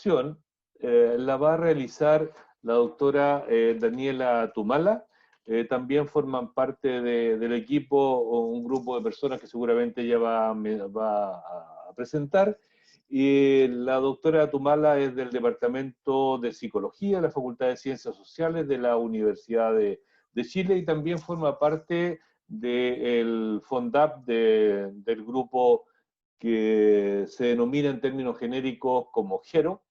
presentación la va a realizar la doctora Daniela Tumala. También forman parte del equipo o un grupo de personas que seguramente ella va a presentar. Y la doctora Tumala es del Departamento de Psicología de la Facultad de Ciencias Sociales de la Universidad de Chile, y también forma parte del FONDAP del grupo que se denomina en términos genéricos como GERO,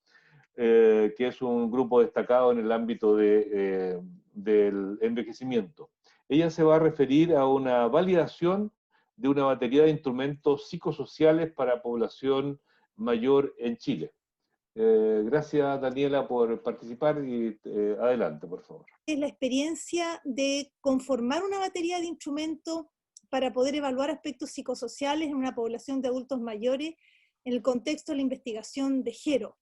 que es un grupo destacado en el ámbito del envejecimiento. Ella se va a referir a una validación de una batería de instrumentos psicosociales para población mayor en Chile. Gracias, Daniela, por participar y adelante, por favor. Es la experiencia de conformar una batería de instrumentos para poder evaluar aspectos psicosociales en una población de adultos mayores en el contexto de la investigación de GERO.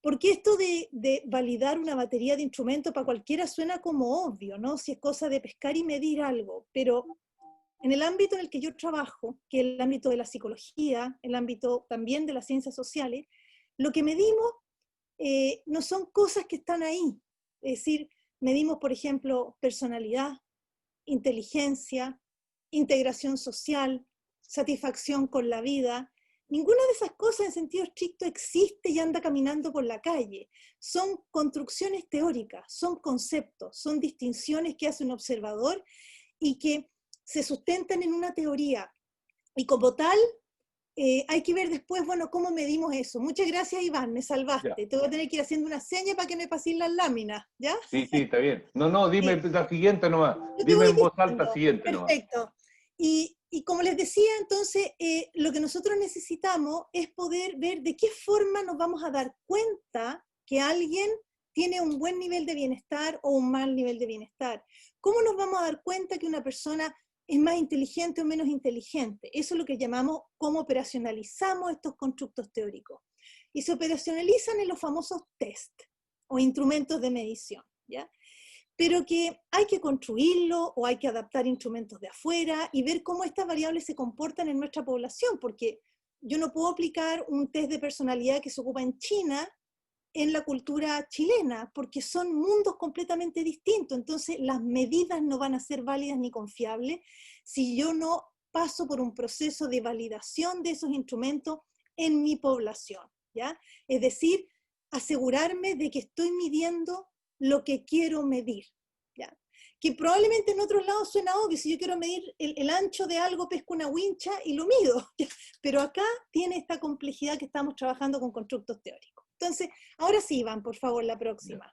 Porque esto de validar una batería de instrumentos para cualquiera suena como obvio, ¿no? Si es cosa de pescar y medir algo, pero en el ámbito en el que yo trabajo, que es el ámbito de la psicología, el ámbito también de las ciencias sociales, lo que medimos no son cosas que están ahí. Es decir, medimos, por ejemplo, personalidad, inteligencia, integración social, satisfacción con la vida. Ninguna de esas cosas en sentido estricto existe y anda caminando por la calle. Son construcciones teóricas, son conceptos, son distinciones que hace un observador y que se sustentan en una teoría. Y como tal, hay que ver después, bueno, cómo medimos eso. Muchas gracias, Iván, me salvaste. Ya. Te voy a tener que ir haciendo una seña para que me pasen las láminas, ¿ya? Sí, sí, está bien. No, no, dime la siguiente nomás. Yo te Dime voy en voz alta diciendo, siguiente nomás. perfecto. Y como les decía, entonces, lo que nosotros necesitamos es poder ver de qué forma nos vamos a dar cuenta que alguien tiene un buen nivel de bienestar o un mal nivel de bienestar. ¿Cómo nos vamos a dar cuenta que una persona es más inteligente o menos inteligente? Eso es lo que llamamos cómo operacionalizamos estos constructos teóricos. Y se operacionalizan en los famosos test o instrumentos de medición, ¿ya? Pero que hay que construirlo o hay que adaptar instrumentos de afuera y ver cómo estas variables se comportan en nuestra población, porque yo no puedo aplicar un test de personalidad que se ocupa en China en la cultura chilena, porque son mundos completamente distintos. Entonces las medidas no van a ser válidas ni confiables si yo no paso por un proceso de validación de esos instrumentos en mi población, ¿ya? Es decir, asegurarme de que estoy midiendo lo que quiero medir, ¿ya? Que probablemente en otros lados suena obvio. Si yo quiero medir el ancho de algo, pesco una wincha y lo mido, ¿ya? Pero acá tiene esta complejidad que estamos trabajando con constructos teóricos. Entonces, ahora sí, Iván, por favor, la próxima.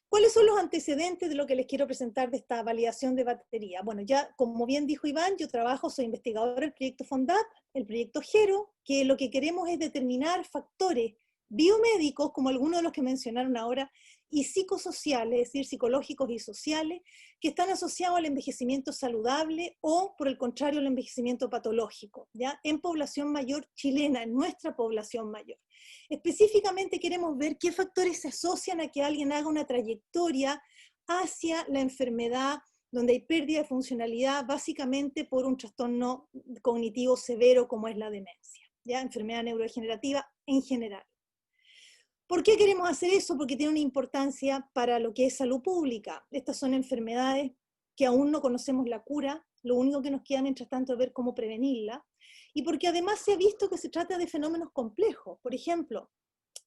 ¿Cuáles son los antecedentes de lo que les quiero presentar de esta validación de batería? Bueno, ya como bien dijo Iván, yo soy investigadora del proyecto FONDAP, el proyecto GERO, que lo que queremos es determinar factores biomédicos, como algunos de los que mencionaron ahora, y psicosociales, es decir, psicológicos y sociales, que están asociados al envejecimiento saludable o, por el contrario, al envejecimiento patológico, ¿ya? En población mayor chilena, en nuestra población mayor. Específicamente queremos ver qué factores se asocian a que alguien haga una trayectoria hacia la enfermedad donde hay pérdida de funcionalidad, básicamente por un trastorno cognitivo severo como es la demencia, ¿ya? Enfermedad neurodegenerativa en general. ¿Por qué queremos hacer eso? Porque tiene una importancia para lo que es salud pública. Estas son enfermedades que aún no conocemos la cura, lo único que nos queda mientras tanto es ver cómo prevenirla, y porque además se ha visto que se trata de fenómenos complejos. Por ejemplo,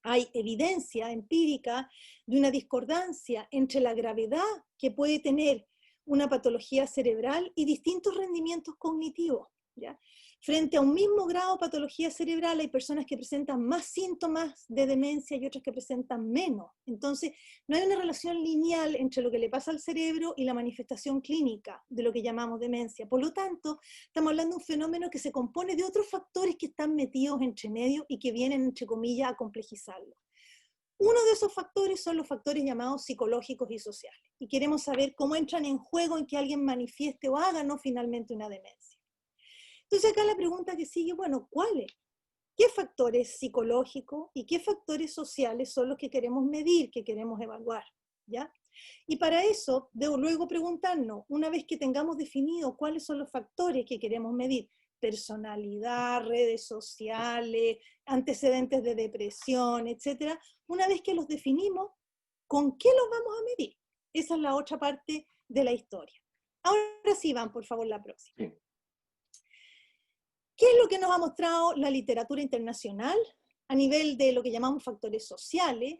hay evidencia empírica de una discordancia entre la gravedad que puede tener una patología cerebral y distintos rendimientos cognitivos, ¿ya? Frente a un mismo grado de patología cerebral hay personas que presentan más síntomas de demencia y otras que presentan menos. Entonces, no hay una relación lineal entre lo que le pasa al cerebro y la manifestación clínica de lo que llamamos demencia. Por lo tanto, estamos hablando de un fenómeno que se compone de otros factores que están metidos entre medio y que vienen, entre comillas, a complejizarlo. Uno de esos factores son los factores llamados psicológicos y sociales. Y queremos saber cómo entran en juego en que alguien manifieste o haga no finalmente una demencia. Entonces acá la pregunta que sigue, bueno, ¿cuáles? ¿Qué factores psicológicos y qué factores sociales son los que queremos medir, que queremos evaluar? ¿Ya? Y para eso, debo luego preguntarnos, una vez que tengamos definido cuáles son los factores que queremos medir, personalidad, redes sociales, antecedentes de depresión, etcétera, una vez que los definimos, ¿con qué los vamos a medir? Esa es la otra parte de la historia. Ahora sí, Iván, por favor, la próxima. Sí. ¿Qué es lo que nos ha mostrado la literatura internacional a nivel de lo que llamamos factores sociales?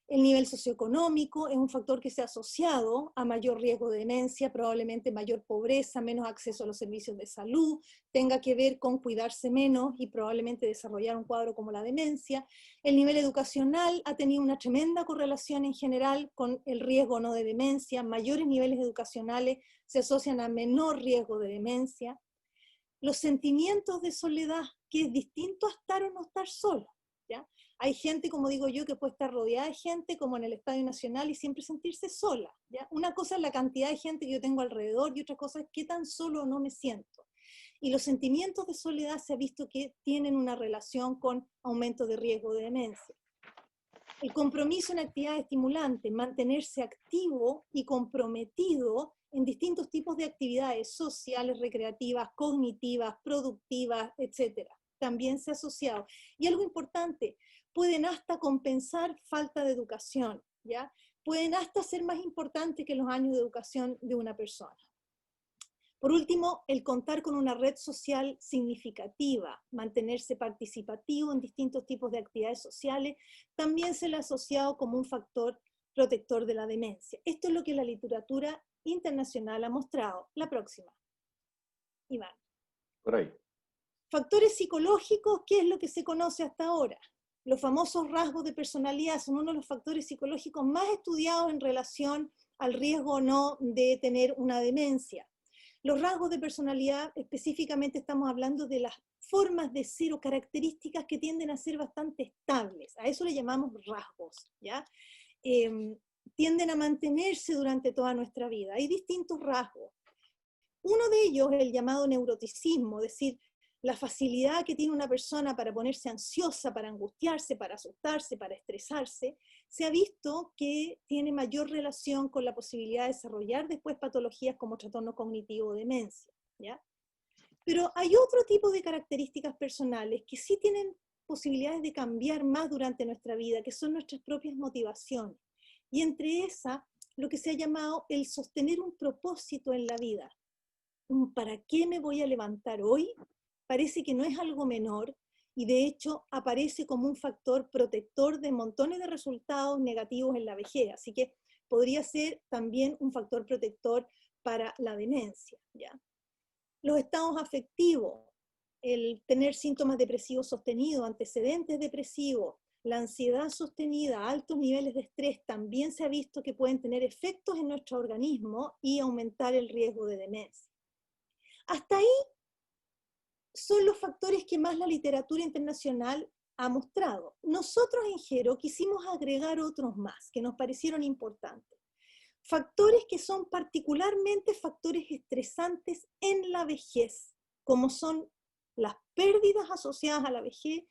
El nivel socioeconómico es un factor que se ha asociado a mayor riesgo de demencia, probablemente mayor pobreza, menos acceso a los servicios de salud, tenga que ver con cuidarse menos y probablemente desarrollar un cuadro como la demencia. El nivel educacional ha tenido una tremenda correlación en general con el riesgo no de demencia. Mayores niveles educacionales se asocian a menor riesgo de demencia. Los sentimientos de soledad, que es distinto a estar o no estar solo, ¿ya? Hay gente, como digo yo, que puede estar rodeada de gente, como en el Estadio Nacional, y siempre sentirse sola, ¿ya? Una cosa es la cantidad de gente que yo tengo alrededor, y otra cosa es qué tan solo o no me siento. Y los sentimientos de soledad se ha visto que tienen una relación con aumento de riesgo de demencia. El compromiso en actividades estimulantes, mantenerse activo y comprometido en distintos tipos de actividades sociales, recreativas, cognitivas, productivas, etc. También se ha asociado. Y algo importante, pueden hasta compensar falta de educación, ¿ya? Pueden hasta ser más importantes que los años de educación de una persona. Por último, el contar con una red social significativa, mantenerse participativo en distintos tipos de actividades sociales, también se le ha asociado como un factor protector de la demencia. Esto es lo que la literatura internacional ha mostrado. La próxima. Iván. Por ahí. Factores psicológicos, ¿qué es lo que se conoce hasta ahora? Los famosos rasgos de personalidad son uno de los factores psicológicos más estudiados en relación al riesgo o no de tener una demencia. Los rasgos de personalidad, específicamente estamos hablando de las formas de ser o características que tienden a ser bastante estables. A eso le llamamos rasgos, ¿ya? Tienden a mantenerse durante toda nuestra vida. Hay distintos rasgos. Uno de ellos es el llamado neuroticismo, es decir, la facilidad que tiene una persona para ponerse ansiosa, para angustiarse, para asustarse, para estresarse, se ha visto que tiene mayor relación con la posibilidad de desarrollar después patologías como trastorno cognitivo o demencia, ¿ya? Pero hay otro tipo de características personales que sí tienen posibilidades de cambiar más durante nuestra vida, que son nuestras propias motivaciones. Y entre esas, lo que se ha llamado el sostener un propósito en la vida. ¿Para qué me voy a levantar hoy? Parece que no es algo menor y de hecho aparece como un factor protector de montones de resultados negativos en la vejez, así que podría ser también un factor protector para la demencia, ¿ya? Los estados afectivos, el tener síntomas depresivos sostenidos, antecedentes depresivos, la ansiedad sostenida, altos niveles de estrés, también se ha visto que pueden tener efectos en nuestro organismo y aumentar el riesgo de demencia. Hasta ahí son los factores que más la literatura internacional ha mostrado. Nosotros en Gero quisimos agregar otros más que nos parecieron importantes. Factores que son particularmente factores estresantes en la vejez, como son las pérdidas asociadas a la vejez.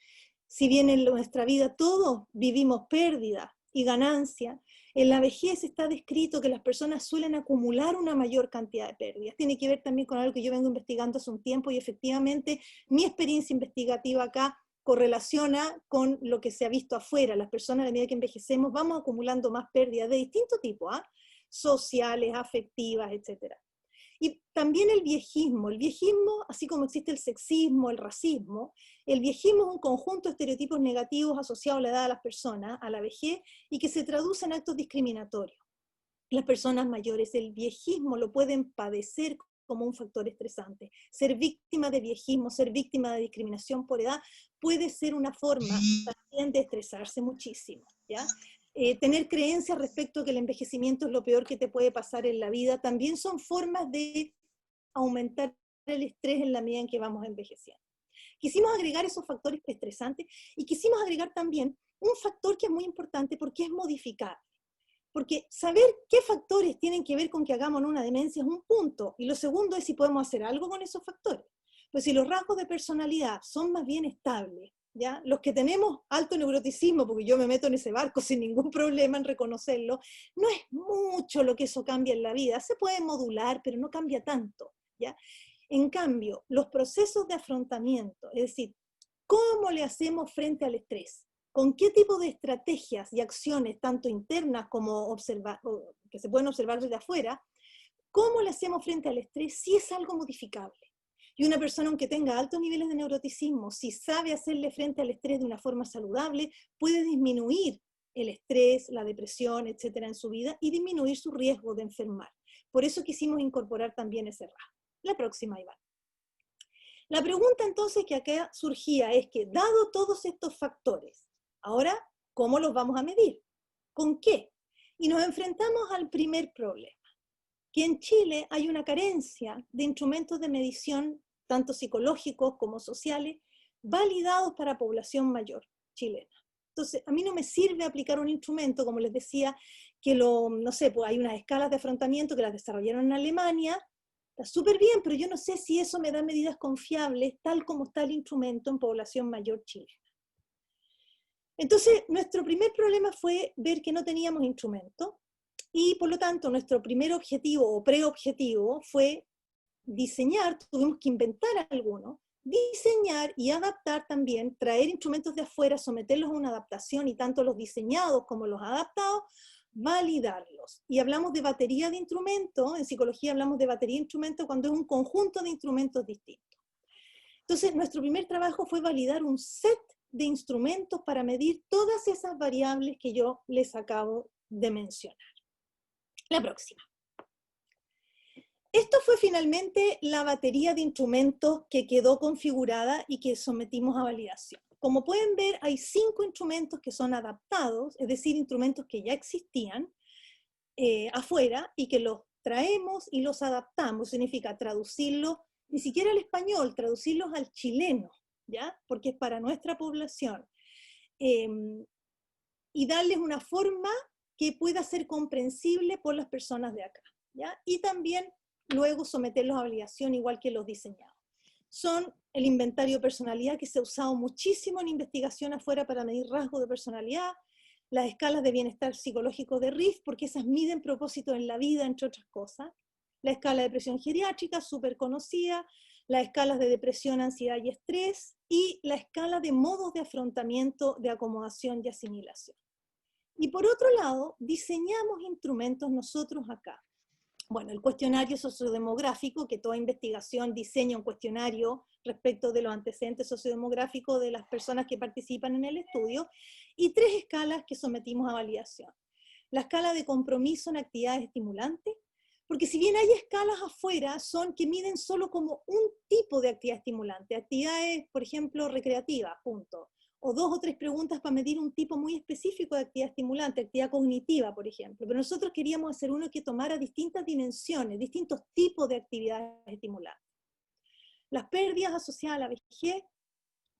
Si bien en nuestra vida todos vivimos pérdidas y ganancias, en la vejez está descrito que las personas suelen acumular una mayor cantidad de pérdidas. Tiene que ver también con algo que yo vengo investigando hace un tiempo y efectivamente mi experiencia investigativa acá correlaciona con lo que se ha visto afuera. Las personas a medida que envejecemos vamos acumulando más pérdidas de distinto tipo, ¿ah? Sociales, afectivas, etc. Y también el viejismo, así como existe el sexismo, el racismo, el viejismo es un conjunto de estereotipos negativos asociados a la edad de las personas, a la vejez, y que se traduce en actos discriminatorios. Las personas mayores, el viejismo lo pueden padecer como un factor estresante. Ser víctima de viejismo, ser víctima de discriminación por edad, puede ser una forma también de estresarse muchísimo, ¿ya? Tener creencias respecto a que el envejecimiento es lo peor que te puede pasar en la vida, también son formas de aumentar el estrés en la medida en que vamos envejeciendo. Quisimos agregar esos factores estresantes y quisimos agregar también un factor que es muy importante porque es modificable. Porque saber qué factores tienen que ver con que hagamos una demencia es un punto, y lo segundo es si podemos hacer algo con esos factores. Pues si los rasgos de personalidad son más bien estables, ¿ya? Los que tenemos alto neuroticismo, porque yo me meto en ese barco sin ningún problema en reconocerlo, no es mucho lo que eso cambia en la vida, se puede modular, pero no cambia tanto, ¿ya? En cambio, los procesos de afrontamiento, es decir, ¿cómo le hacemos frente al estrés? ¿Con qué tipo de estrategias y acciones, tanto internas como que se pueden observar desde afuera, cómo le hacemos frente al estrés si es algo modificable? Y una persona, aunque tenga altos niveles de neuroticismo, si sabe hacerle frente al estrés de una forma saludable, puede disminuir el estrés, la depresión, etcétera, en su vida y disminuir su riesgo de enfermar. Por eso quisimos incorporar también ese rasgo. La próxima, Iván. La pregunta entonces que acá surgía es que, dado todos estos factores, ahora, ¿cómo los vamos a medir? ¿Con qué? Y nos enfrentamos al primer problema, que en Chile hay una carencia de instrumentos de medición, tanto psicológicos como sociales, validados para población mayor chilena. Entonces, a mí no me sirve aplicar un instrumento, como les decía, que no sé, pues hay unas escalas de afrontamiento que las desarrollaron en Alemania, está súper bien, pero yo no sé si eso me da medidas confiables, tal como está el instrumento en población mayor chilena. Entonces, nuestro primer problema fue ver que no teníamos instrumento, y por lo tanto, nuestro primer objetivo o preobjetivo fue diseñar, tuvimos que inventar alguno, diseñar y adaptar también, traer instrumentos de afuera, someterlos a una adaptación y tanto los diseñados como los adaptados, validarlos. Y hablamos de batería de instrumentos, en psicología hablamos de batería de instrumentos cuando es un conjunto de instrumentos distintos. Entonces, nuestro primer trabajo fue validar un set de instrumentos para medir todas esas variables que yo les acabo de mencionar. La próxima. Esto fue finalmente la batería de instrumentos que quedó configurada y que sometimos a validación. Como pueden ver, hay 5 instrumentos que son adaptados, es decir, instrumentos que ya existían afuera y que los traemos y los adaptamos. Significa traducirlos, ni siquiera al español, traducirlos al chileno, ¿ya? Porque es para nuestra población. Y darles una forma que pueda ser comprensible por las personas de acá, ¿ya? Y también luego someterlos a validación igual que los diseñados. Son el inventario de personalidad que se ha usado muchísimo en investigación afuera para medir rasgos de personalidad, las escalas de bienestar psicológico de RIF, porque esas miden propósitos en la vida, entre otras cosas, la escala de depresión geriátrica, súper conocida, las escalas de depresión, ansiedad y estrés, y la escala de modos de afrontamiento, de acomodación y asimilación. Y por otro lado, diseñamos instrumentos nosotros acá. Bueno, el cuestionario sociodemográfico, que toda investigación diseña un cuestionario respecto de los antecedentes sociodemográficos de las personas que participan en el estudio, y 3 escalas que sometimos a validación. La escala de compromiso en actividades estimulantes, porque si bien hay escalas afuera, son que miden solo como un tipo de actividad estimulante, actividades, por ejemplo, recreativas, punto. O 2 o 3 preguntas para medir un tipo muy específico de actividad estimulante, actividad cognitiva, por ejemplo. Pero nosotros queríamos hacer uno que tomara distintas dimensiones, distintos tipos de actividades estimulantes. Las pérdidas asociadas a la vejez,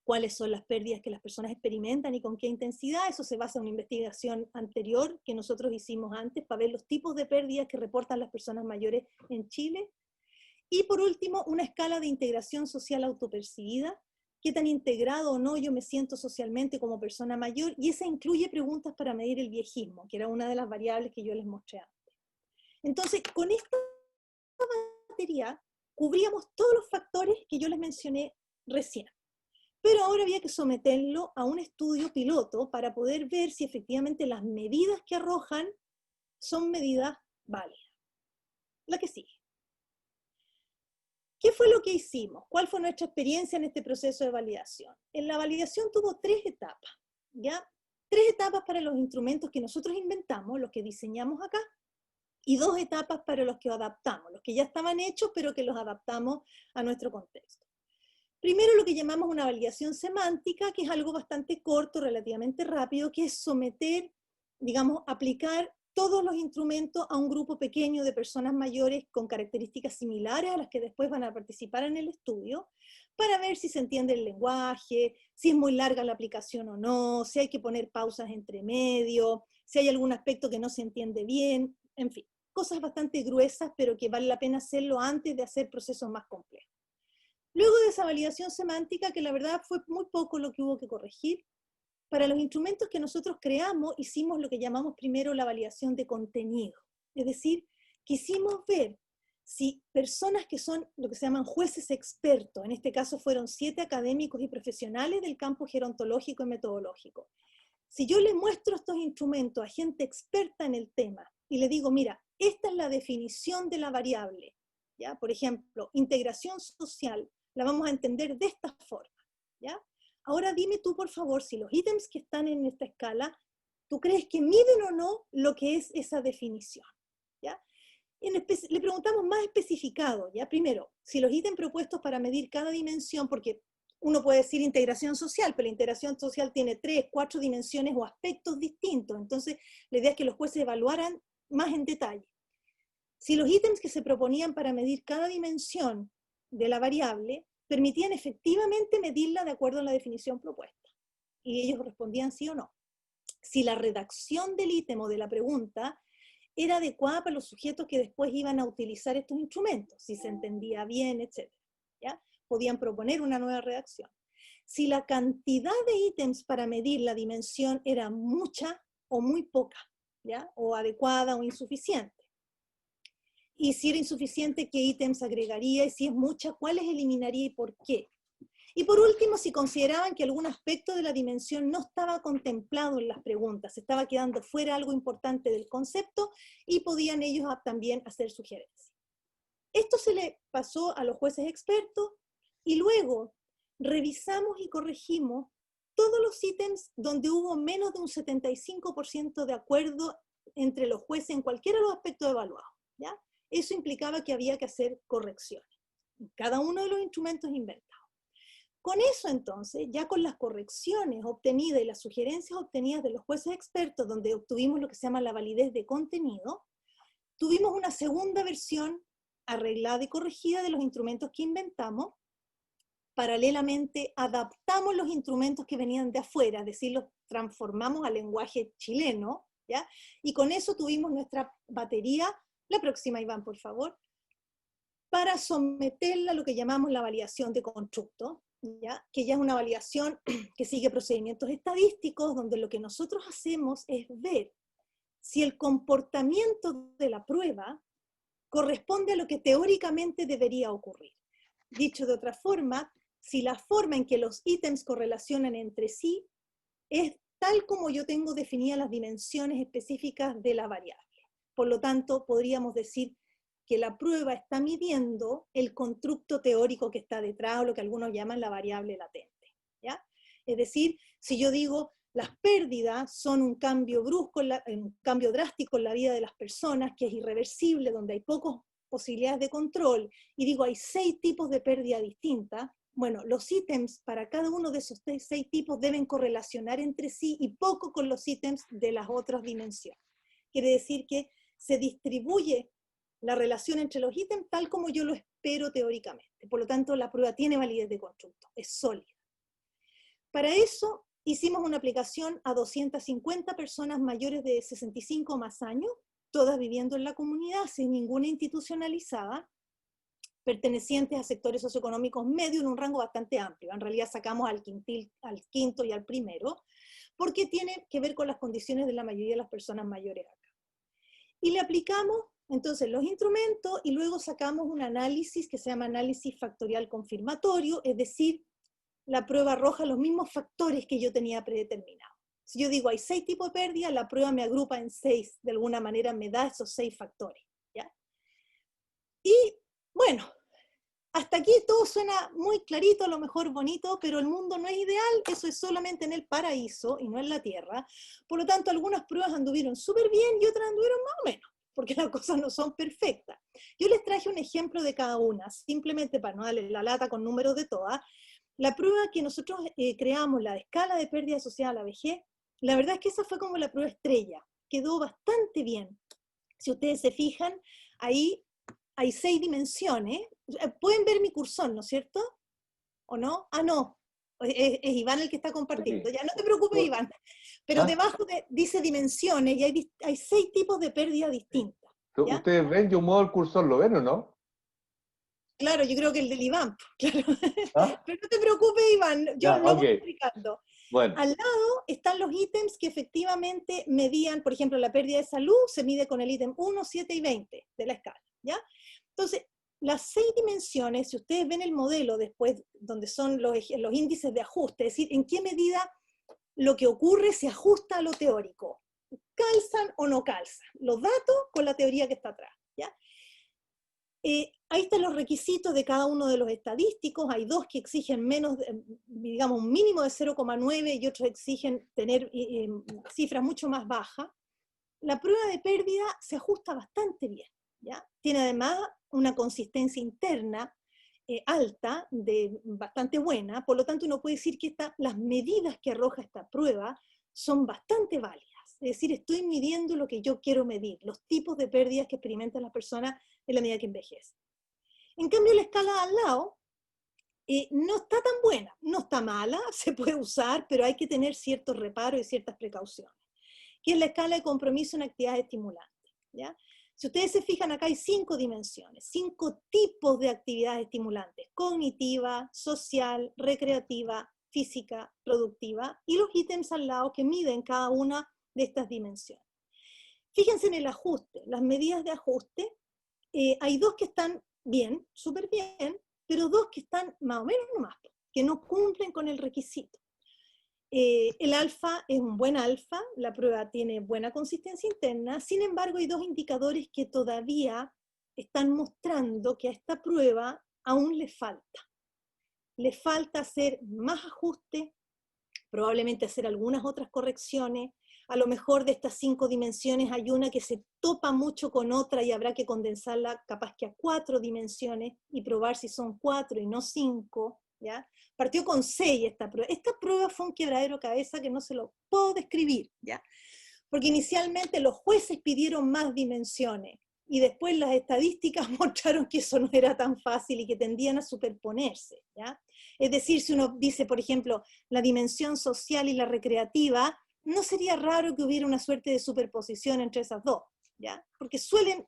cuáles son las pérdidas que las personas experimentan y con qué intensidad. Eso se basa en una investigación anterior que nosotros hicimos antes para ver los tipos de pérdidas que reportan las personas mayores en Chile. Y por último, una escala de integración social autopercibida, qué tan integrado o no yo me siento socialmente como persona mayor, y esa incluye preguntas para medir el viejismo, que era una de las variables que yo les mostré antes. Entonces, con esta batería cubríamos todos los factores que yo les mencioné recién. Pero ahora había que someterlo a un estudio piloto para poder ver si efectivamente las medidas que arrojan son medidas válidas. La que sigue. ¿Qué fue lo que hicimos? ¿Cuál fue nuestra experiencia en este proceso de validación? En la validación tuvo 3 etapas, ¿ya? 3 etapas para los instrumentos que nosotros inventamos, los que diseñamos acá, y 2 etapas para los que adaptamos, los que ya estaban hechos, pero que los adaptamos a nuestro contexto. Primero lo que llamamos una validación semántica, que es algo bastante corto, relativamente rápido, que es someter, digamos, aplicar todos los instrumentos a un grupo pequeño de personas mayores con características similares a las que después van a participar en el estudio, para ver si se entiende el lenguaje, si es muy larga la aplicación o no, si hay que poner pausas entre medio, si hay algún aspecto que no se entiende bien, en fin, cosas bastante gruesas, pero que vale la pena hacerlo antes de hacer procesos más complejos. Luego de esa validación semántica, que la verdad fue muy poco lo que hubo que corregir, para los instrumentos que nosotros creamos, hicimos lo que llamamos primero la validación de contenido. Es decir, quisimos ver si personas que son lo que se llaman jueces expertos, en este caso fueron 7 académicos y profesionales del campo gerontológico y metodológico, si yo le muestro estos instrumentos a gente experta en el tema y le digo, mira, esta es la definición de la variable, ¿ya? Por ejemplo, integración social, la vamos a entender de esta forma, ¿ya? Ahora dime tú, por favor, si los ítems que están en esta escala, ¿tú crees que miden o no lo que es esa definición? ¿Ya? Le preguntamos más especificado, ¿ya? Primero, si los ítems propuestos para medir cada dimensión, porque uno puede decir integración social, pero la integración social tiene 3, 4 dimensiones o aspectos distintos, entonces la idea es que los jueces evaluaran más en detalle. Si los ítems que se proponían para medir cada dimensión de la variable permitían efectivamente medirla de acuerdo a la definición propuesta, y ellos respondían sí o no. Si la redacción del ítem o de la pregunta era adecuada para los sujetos que después iban a utilizar estos instrumentos, si se entendía bien, etc. ¿Ya? Podían proponer una nueva redacción. Si la cantidad de ítems para medir la dimensión era mucha o muy poca, ¿ya? O adecuada o insuficiente. Y si era insuficiente, ¿qué ítems agregaría? Y si es mucha, ¿cuáles eliminaría y por qué? Y por último, si consideraban que algún aspecto de la dimensión no estaba contemplado en las preguntas, estaba quedando fuera algo importante del concepto y podían ellos también hacer sugerencias. Esto se le pasó a los jueces expertos y luego revisamos y corregimos todos los ítems donde hubo menos de un 75% de acuerdo entre los jueces en cualquiera de los aspectos evaluados, ¿ya? Eso implicaba que había que hacer correcciones en cada uno de los instrumentos inventados. Con eso entonces, ya con las correcciones obtenidas y las sugerencias obtenidas de los jueces expertos, donde obtuvimos lo que se llama la validez de contenido, tuvimos una segunda versión arreglada y corregida de los instrumentos que inventamos. Paralelamente adaptamos los instrumentos que venían de afuera, es decir, los transformamos al lenguaje chileno, ¿ya? Y con eso tuvimos nuestra batería, la próxima Iván, por favor, para someterla a lo que llamamos la validación de constructo, ¿ya? Que ya es una validación que sigue procedimientos estadísticos, donde lo que nosotros hacemos es ver si el comportamiento de la prueba corresponde a lo que teóricamente debería ocurrir. Dicho de otra forma, si la forma en que los ítems correlacionan entre sí es tal como yo tengo definidas las dimensiones específicas de la variable. Por lo tanto, podríamos decir que la prueba está midiendo el constructo teórico que está detrás, o lo que algunos llaman la variable latente, ¿ya? Es decir, si yo digo, las pérdidas son un cambio brusco, un cambio drástico en la vida de las personas, que es irreversible, donde hay pocas posibilidades de control, y digo, hay 6 tipos de pérdida distintas, bueno, los ítems para cada uno de esos 6 tipos deben correlacionar entre sí y poco con los ítems de las otras dimensiones. Quiere decir que se distribuye la relación entre los ítems tal como yo lo espero teóricamente. Por lo tanto, la prueba tiene validez de constructo, es sólida. Para eso, hicimos una aplicación a 250 personas mayores de 65 o más años, todas viviendo en la comunidad, sin ninguna institucionalizada, pertenecientes a sectores socioeconómicos medios en un rango bastante amplio. En realidad sacamos al quinto y al primero, porque tiene que ver con las condiciones de la mayoría de las personas mayores acá. Y le aplicamos entonces los instrumentos y luego sacamos un análisis que se llama análisis factorial confirmatorio, es decir, la prueba arroja los mismos factores que yo tenía predeterminados. Si yo digo hay 6 tipos de pérdida, la prueba me agrupa en 6, de alguna manera me da esos 6 factores, ¿ya? Y bueno, hasta aquí todo suena muy clarito, a lo mejor bonito, pero el mundo no es ideal, eso es solamente en el paraíso y no en la tierra. Por lo tanto, algunas pruebas anduvieron súper bien y otras anduvieron más o menos, porque las cosas no son perfectas. Yo les traje un ejemplo de cada una, simplemente para no darle la lata con números de todas. La prueba que nosotros creamos, la escala de pérdida asociada a la vejez, la verdad es que esa fue como la prueba estrella, quedó bastante bien. Si ustedes se fijan, ahí hay 6 dimensiones. Pueden ver mi cursor, ¿no es cierto? ¿O no? Ah, no. Es Iván el que está compartiendo. Sí. Ya no te preocupes, Iván. Pero debajo dice dimensiones y hay 6 tipos de pérdida distintas. ¿Ya? Ustedes ven, yo muevo el cursor, ¿lo ven o no? Claro, yo creo que el del Iván. Claro. ¿Ah? Pero no te preocupes, Iván. Yo Ya, lo voy okay. explicando. Bueno. Al lado están los ítems que efectivamente medían, por ejemplo, la pérdida de salud se mide con el ítem 1, 7 y 20 de la escala, ¿ya? Entonces, las 6 dimensiones, si ustedes ven el modelo después, donde son los índices de ajuste, es decir, en qué medida lo que ocurre se ajusta a lo teórico, calzan o no calzan, los datos con la teoría que está atrás, ¿ya? Ahí están los requisitos de cada uno de los estadísticos, hay 2 que exigen menos, digamos, un mínimo de 0,9 y otros exigen tener cifras mucho más bajas. La prueba de pérdida se ajusta bastante bien, ¿ya? Tiene además una consistencia interna alta, bastante buena, por lo tanto uno puede decir que las medidas que arroja esta prueba son bastante válidas. Es decir, estoy midiendo lo que yo quiero medir, los tipos de pérdidas que experimentan las personas en la medida que envejecen. En cambio, la escala de al lado no está tan buena, no está mala, se puede usar, pero hay que tener ciertos reparos y ciertas precauciones, que es la escala de compromiso en actividades estimulantes, ¿ya? Si ustedes se fijan, acá hay 5 dimensiones, 5 tipos de actividades estimulantes: cognitiva, social, recreativa, física, productiva, y los ítems al lado que miden cada una de estas dimensiones. Fíjense en el ajuste, las medidas de ajuste, hay 2 que están bien, súper bien, pero 2 que están más o menos nomás, que no cumplen con el requisito. El alfa es un buen alfa, la prueba tiene buena consistencia interna, sin embargo hay 2 indicadores que todavía están mostrando que a esta prueba aún le falta. Le falta hacer más ajuste, probablemente hacer algunas otras correcciones, a lo mejor de estas 5 dimensiones hay una que se topa mucho con otra y habrá que condensarla capaz que a 4 dimensiones y probar si son 4 y no 5, ¿ya? Partió con 6 esta prueba. Esta prueba fue un quebradero de cabeza que no se lo puedo describir, ¿ya? Porque inicialmente los jueces pidieron más dimensiones y después las estadísticas mostraron que eso no era tan fácil y que tendían a superponerse, ¿ya? Es decir, si uno dice, por ejemplo, la dimensión social y la recreativa, no sería raro que hubiera una suerte de superposición entre esas 2, ¿ya? Porque suelen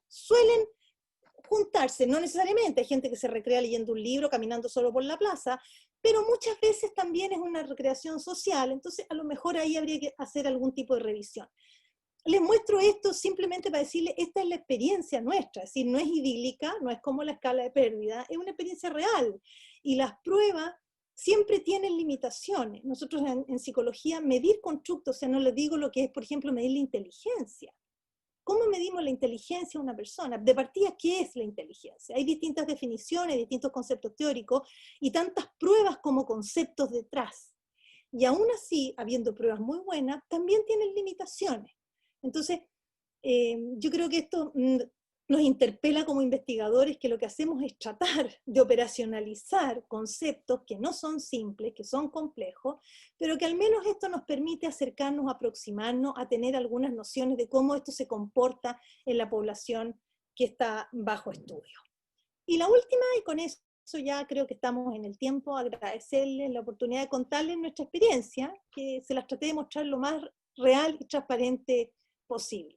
juntarse, no necesariamente, hay gente que se recrea leyendo un libro, caminando solo por la plaza, pero muchas veces también es una recreación social, entonces a lo mejor ahí habría que hacer algún tipo de revisión. Les muestro esto simplemente para decirles, esta es la experiencia nuestra, es decir, no es idílica, no es como la escala de pérdida, es una experiencia real, y las pruebas siempre tienen limitaciones. Nosotros en psicología, medir constructos, o sea, no les digo lo que es, por ejemplo, medir la inteligencia. ¿Cómo medimos la inteligencia de una persona? De partida, ¿qué es la inteligencia? Hay distintas definiciones, distintos conceptos teóricos, y tantas pruebas como conceptos detrás. Y aún así, habiendo pruebas muy buenas, también tienen limitaciones. Entonces, yo creo que esto nos interpela como investigadores, que lo que hacemos es tratar de operacionalizar conceptos que no son simples, que son complejos, pero que al menos esto nos permite acercarnos, aproximarnos a tener algunas nociones de cómo esto se comporta en la población que está bajo estudio. Y la última, y con eso ya creo que estamos en el tiempo, agradecerles la oportunidad de contarles nuestra experiencia, que se las traté de mostrar lo más real y transparente posible.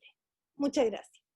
Muchas gracias.